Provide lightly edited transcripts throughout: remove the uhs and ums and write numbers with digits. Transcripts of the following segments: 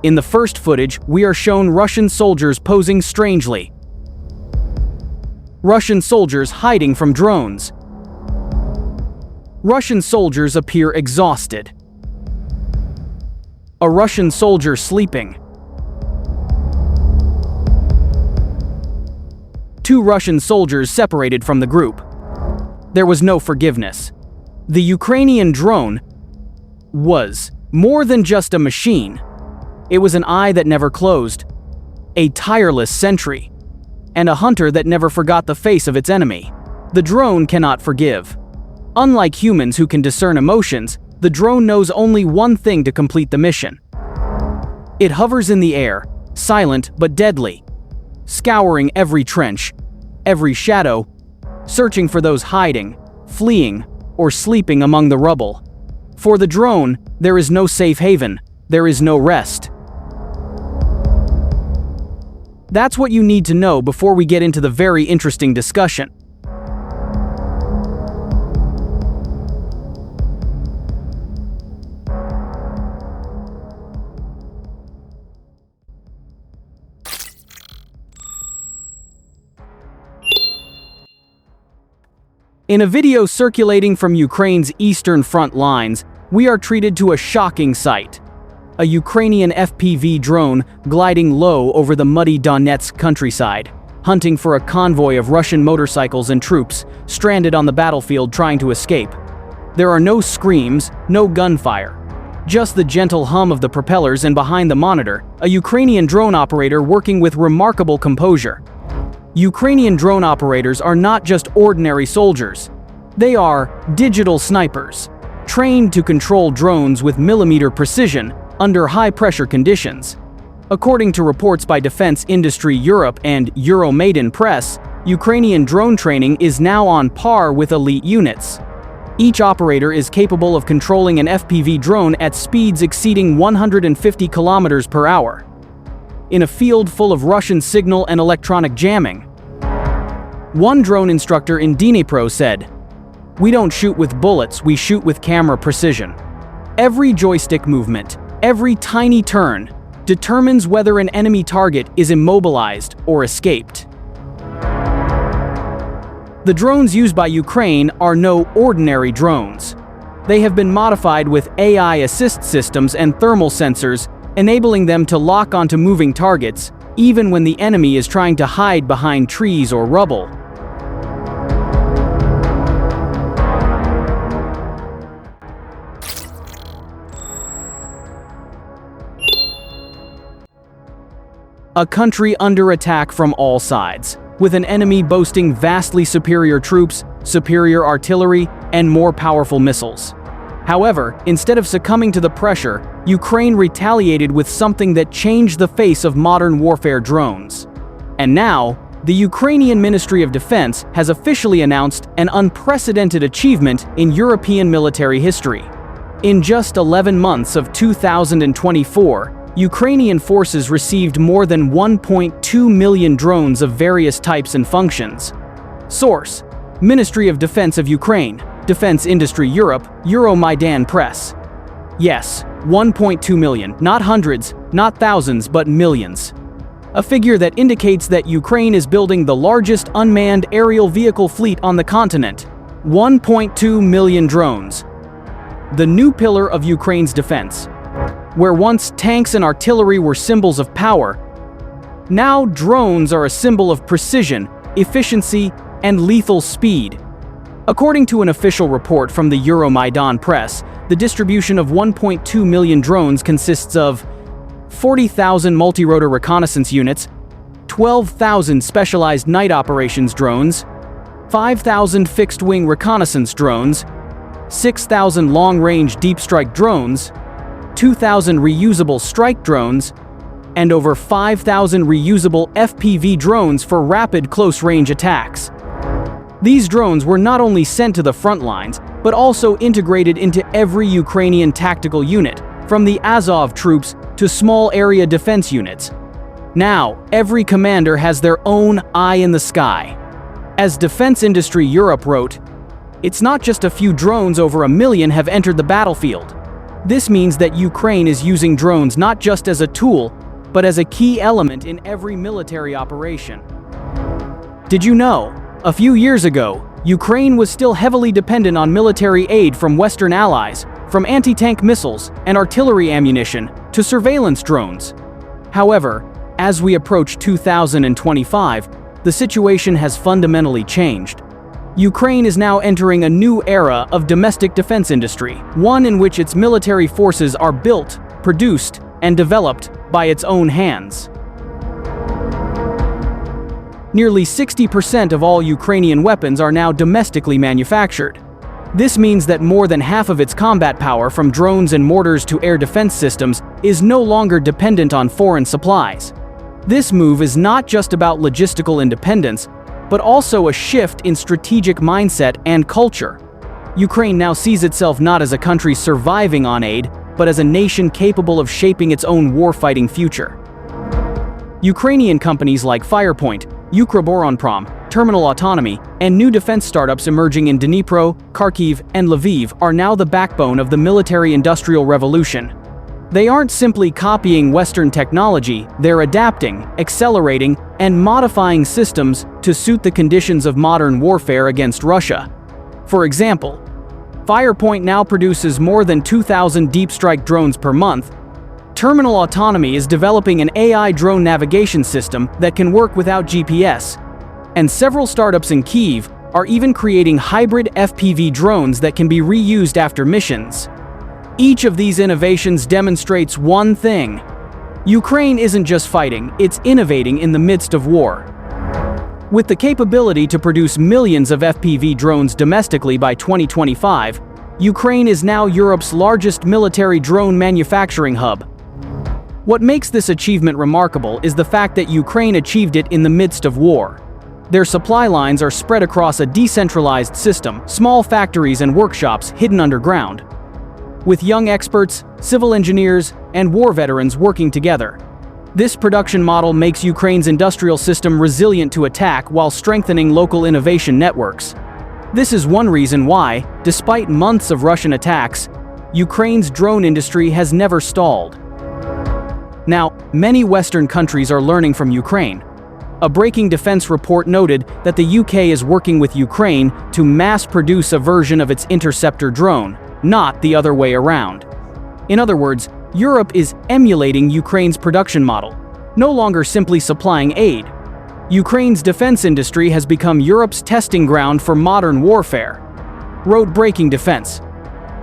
In the first footage, we are shown Russian soldiers posing strangely. Russian soldiers hiding from drones. Russian soldiers appear exhausted. A Russian soldier sleeping. 2 Russian soldiers separated from the group. There was no forgiveness. The Ukrainian drone was more than just a machine. It was an eye that never closed, a tireless sentry, and a hunter that never forgot the face of its enemy. The drone cannot forgive. Unlike humans who can discern emotions, the drone knows only one thing to complete the mission. It hovers in the air, silent but deadly, scouring every trench, every shadow, searching for those hiding, fleeing, or sleeping among the rubble. For the drone, there is no safe haven, there is no rest. That's what you need to know before we get into the very interesting discussion. In a video circulating from Ukraine's eastern front lines, we are treated to a shocking sight. A Ukrainian FPV drone gliding low over the muddy Donetsk countryside, hunting for a convoy of Russian motorcycles and troops stranded on the battlefield trying to escape. There are no screams, no gunfire. Just the gentle hum of the propellers, and behind the monitor, a Ukrainian drone operator working with remarkable composure. Ukrainian drone operators are not just ordinary soldiers. They are digital snipers, trained to control drones with millimeter precision under high-pressure conditions. According to reports by Defense Industry Europe and Euromaidan Press, Ukrainian drone training is now on par with elite units. Each operator is capable of controlling an FPV drone at speeds exceeding 150 kilometers per hour. In a field full of Russian signal and electronic jamming. One drone instructor in Dnipro said, "We don't shoot with bullets, we shoot with camera precision. Every joystick movement, every tiny turn, determines whether an enemy target is immobilized or escaped." The drones used by Ukraine are no ordinary drones. They have been modified with AI assist systems and thermal sensors, enabling them to lock onto moving targets, even when the enemy is trying to hide behind trees or rubble. A country under attack from all sides, with an enemy boasting vastly superior troops, superior artillery, and more powerful missiles. However, instead of succumbing to the pressure, Ukraine retaliated with something that changed the face of modern warfare drones. And now, the Ukrainian Ministry of Defense has officially announced an unprecedented achievement in European military history. In just 11 months of 2024, Ukrainian forces received more than 1.2 million drones of various types and functions. Source: Ministry of Defense of Ukraine, Defense Industry Europe, Euromaidan Press. Yes, 1.2 million, not hundreds, not thousands, but millions. A figure that indicates that Ukraine is building the largest unmanned aerial vehicle fleet on the continent. 1.2 million drones. The new pillar of Ukraine's defense. Where once tanks and artillery were symbols of power, now drones are a symbol of precision, efficiency, and lethal speed. According to an official report from the Euromaidan Press, the distribution of 1.2 million drones consists of 40,000 multi-rotor reconnaissance units, 12,000 specialized night operations drones, 5,000 fixed-wing reconnaissance drones, 6,000 long-range deep-strike drones, 2,000 reusable strike drones, and over 5,000 reusable FPV drones for rapid close-range attacks. These drones were not only sent to the front lines, but also integrated into every Ukrainian tactical unit, from the Azov troops to small area defense units. Now, every commander has their own eye in the sky. As Defense Industry Europe wrote, "It's not just a few drones, over 1 million have entered the battlefield. This means that Ukraine is using drones not just as a tool, but as a key element in every military operation. Did you know? A few years ago, Ukraine was still heavily dependent on military aid from Western allies, from anti-tank missiles and artillery ammunition to surveillance drones. However, as we approach 2025, the situation has fundamentally changed. Ukraine is now entering a new era of domestic defense industry, one in which its military forces are built, produced, and developed by its own hands. Nearly 60% of all Ukrainian weapons are now domestically manufactured. This means that more than half of its combat power, from drones and mortars to air defense systems, is no longer dependent on foreign supplies. This move is not just about logistical independence, but also a shift in strategic mindset and culture. Ukraine now sees itself not as a country surviving on aid, but as a nation capable of shaping its own warfighting future. Ukrainian companies like Firepoint, Ukroboronprom, Terminal Autonomy, and new defense startups emerging in Dnipro, Kharkiv, and Lviv are now the backbone of the military-industrial revolution. They aren't simply copying Western technology, they're adapting, accelerating, and modifying systems to suit the conditions of modern warfare against Russia. For example, Firepoint now produces more than 2,000 deep strike drones per month. Terminal Autonomy is developing an AI drone navigation system that can work without GPS. And several startups in Kyiv are even creating hybrid FPV drones that can be reused after missions. Each of these innovations demonstrates one thing: Ukraine isn't just fighting, it's innovating in the midst of war. With the capability to produce millions of FPV drones domestically by 2025, Ukraine is now Europe's largest military drone manufacturing hub. What makes this achievement remarkable is the fact that Ukraine achieved it in the midst of war. Their supply lines are spread across a decentralized system, small factories and workshops hidden underground. With young experts, civil engineers, and war veterans working together, this production model makes Ukraine's industrial system resilient to attack while strengthening local innovation networks. This is one reason why, despite months of Russian attacks, Ukraine's drone industry has never stalled. Now, many Western countries are learning from Ukraine. A breaking defense report noted that the UK is working with Ukraine to mass-produce a version of its interceptor drone, not the other way around. In other words, Europe is emulating Ukraine's production model, no longer simply supplying aid. Ukraine's defense industry has become Europe's testing ground for modern warfare. Road-breaking defense.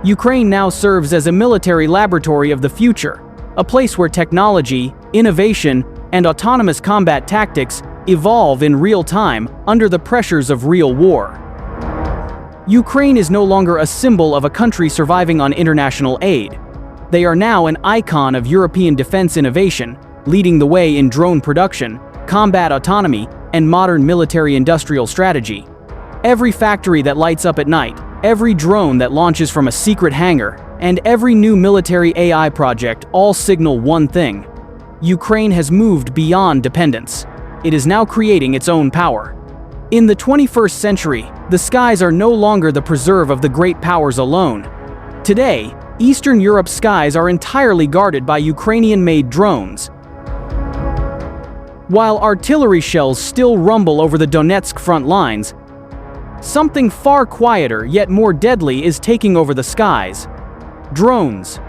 Ukraine now serves as a military laboratory of the future, a place where technology, innovation, and autonomous combat tactics evolve in real time under the pressures of real war. Ukraine is no longer a symbol of a country surviving on international aid. They are now an icon of European defense innovation, leading the way in drone production, combat autonomy, and modern military-industrial strategy. Every factory that lights up at night, every drone that launches from a secret hangar, and every new military AI project all signal one thing: Ukraine has moved beyond dependence. It is now creating its own power. In the 21st century, the skies are no longer the preserve of the great powers alone. Today, Eastern Europe's skies are entirely guarded by Ukrainian-made drones. While artillery shells still rumble over the Donetsk front lines, something far quieter yet more deadly is taking over the skies: drones.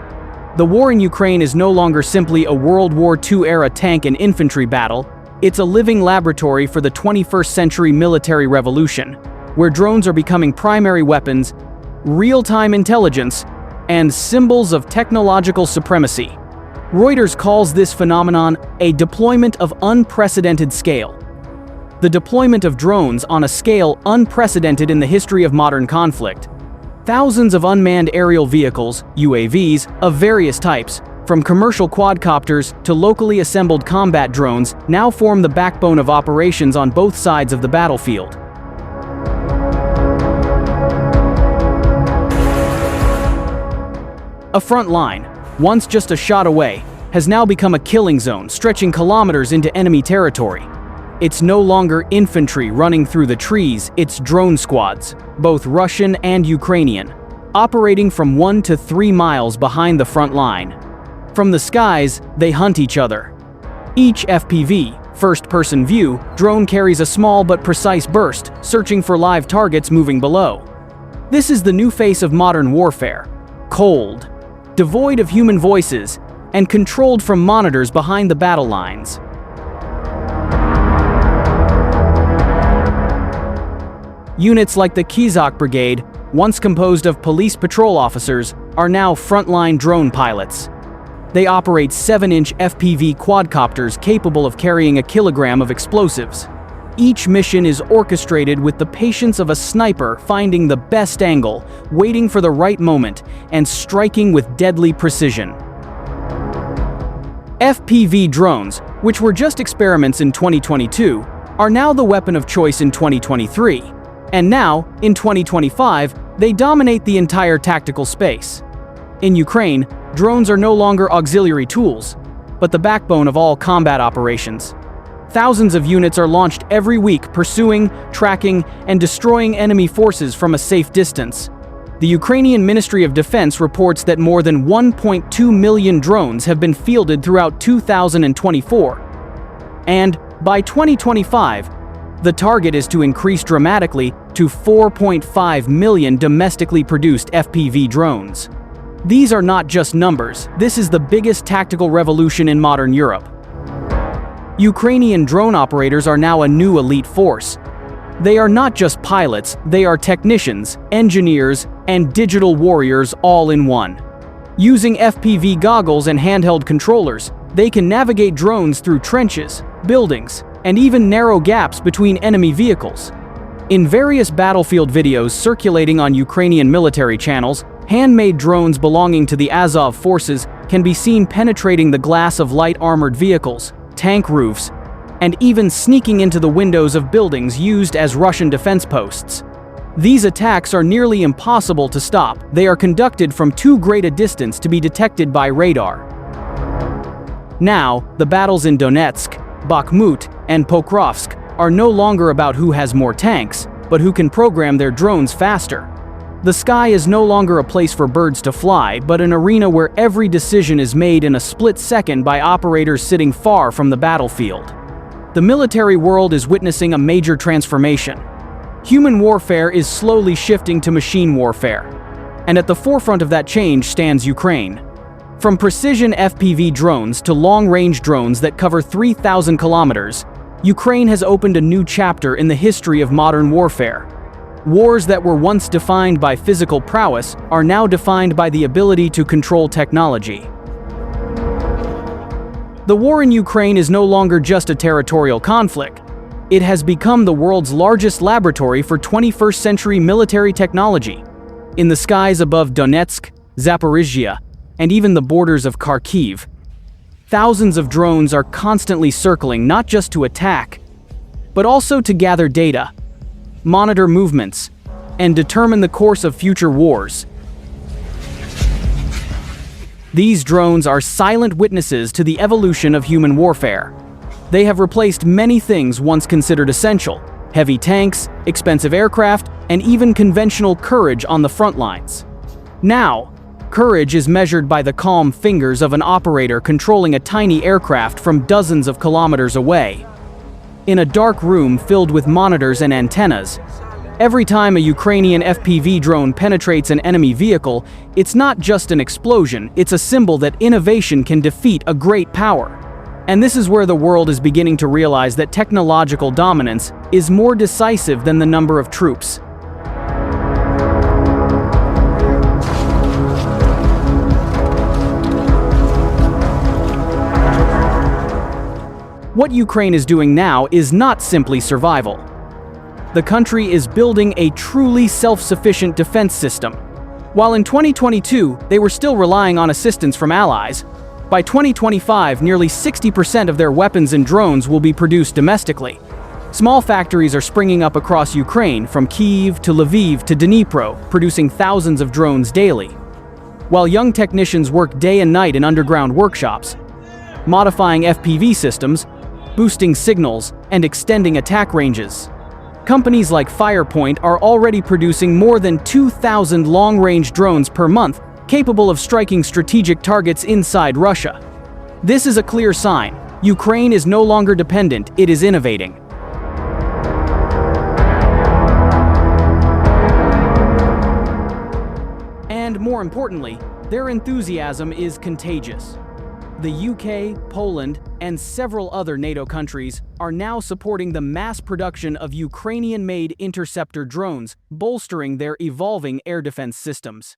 The war in Ukraine is no longer simply a World War II-era tank and infantry battle. It's a living laboratory for the 21st century military revolution, where drones are becoming primary weapons, real-time intelligence, and symbols of technological supremacy. Reuters calls this phenomenon a deployment of unprecedented scale. The deployment of drones on a scale unprecedented in the history of modern conflict. Thousands of unmanned aerial vehicles, UAVs, of various types, from commercial quadcopters to locally assembled combat drones, now form the backbone of operations on both sides of the battlefield. A front line, once just a shot away, has now become a killing zone stretching kilometers into enemy territory. It's no longer infantry running through the trees, it's drone squads, both Russian and Ukrainian. operating from 1 to 3 miles behind the front line. From the skies, they hunt each other. Each FPV, first-person view, drone carries a small but precise burst, searching for live targets moving below. This is the new face of modern warfare. Cold, devoid of human voices, and controlled from monitors behind the battle lines. Units like the Kizak Brigade, once composed of police patrol officers, are now frontline drone pilots. They operate 7-inch FPV quadcopters capable of carrying a kilogram of explosives. Each mission is orchestrated with the patience of a sniper finding the best angle, waiting for the right moment, and striking with deadly precision. FPV drones, which were just experiments in 2022, are now the weapon of choice in 2023. And now, in 2025, they dominate the entire tactical space. In Ukraine, drones are no longer auxiliary tools, but the backbone of all combat operations. Thousands of units are launched every week pursuing, tracking, and destroying enemy forces from a safe distance. The Ukrainian Ministry of Defense reports that more than 1.2 million drones have been fielded throughout 2024. And, by 2025, the target is to increase dramatically to 4.5 million domestically produced FPV drones. These are not just numbers, this is the biggest tactical revolution in modern Europe. Ukrainian drone operators are now a new elite force. They are not just pilots, they are technicians, engineers, and digital warriors all in one. Using FPV goggles and handheld controllers, they can navigate drones through trenches, buildings, and even narrow gaps between enemy vehicles. In various battlefield videos circulating on Ukrainian military channels, handmade drones belonging to the Azov forces can be seen penetrating the glass of light armored vehicles, tank roofs, and even sneaking into the windows of buildings used as Russian defense posts. These attacks are nearly impossible to stop. They are conducted from too great a distance to be detected by radar. Now, the battles in Donetsk, Bakhmut, and Pokrovsk are no longer about who has more tanks, but who can program their drones faster. The sky is no longer a place for birds to fly, but an arena where every decision is made in a split second by operators sitting far from the battlefield. The military world is witnessing a major transformation. Human warfare is slowly shifting to machine warfare. And at the forefront of that change stands Ukraine. From precision FPV drones to long-range drones that cover 3,000 kilometers, Ukraine has opened a new chapter in the history of modern warfare. Wars that were once defined by physical prowess are now defined by the ability to control technology. The war in Ukraine is no longer just a territorial conflict. It has become the world's largest laboratory for 21st century military technology. In the skies above Donetsk, Zaporizhia, and even the borders of Kharkiv, thousands of drones are constantly circling not just to attack, but also to gather data, monitor movements, and determine the course of future wars. These drones are silent witnesses to the evolution of human warfare. They have replaced many things once considered essential: heavy tanks, expensive aircraft, and even conventional courage on the front lines. Now, courage is measured by the calm fingers of an operator controlling a tiny aircraft from dozens of kilometers away. In a dark room filled with monitors and antennas, every time a Ukrainian FPV drone penetrates an enemy vehicle, it's not just an explosion, it's a symbol that innovation can defeat a great power. And this is where the world is beginning to realize that technological dominance is more decisive than the number of troops. What Ukraine is doing now is not simply survival. The country is building a truly self-sufficient defense system. While in 2022, they were still relying on assistance from allies, by 2025, nearly 60% of their weapons and drones will be produced domestically. Small factories are springing up across Ukraine, from Kyiv to Lviv to Dnipro, producing thousands of drones daily. While young technicians work day and night in underground workshops, modifying FPV systems, boosting signals, and extending attack ranges. Companies like Firepoint are already producing more than 2,000 long-range drones per month, capable of striking strategic targets inside Russia. This is a clear sign. Ukraine is no longer dependent, it is innovating. And more importantly, their enthusiasm is contagious. The UK, Poland, and several other NATO countries are now supporting the mass production of Ukrainian-made interceptor drones, bolstering their evolving air defense systems.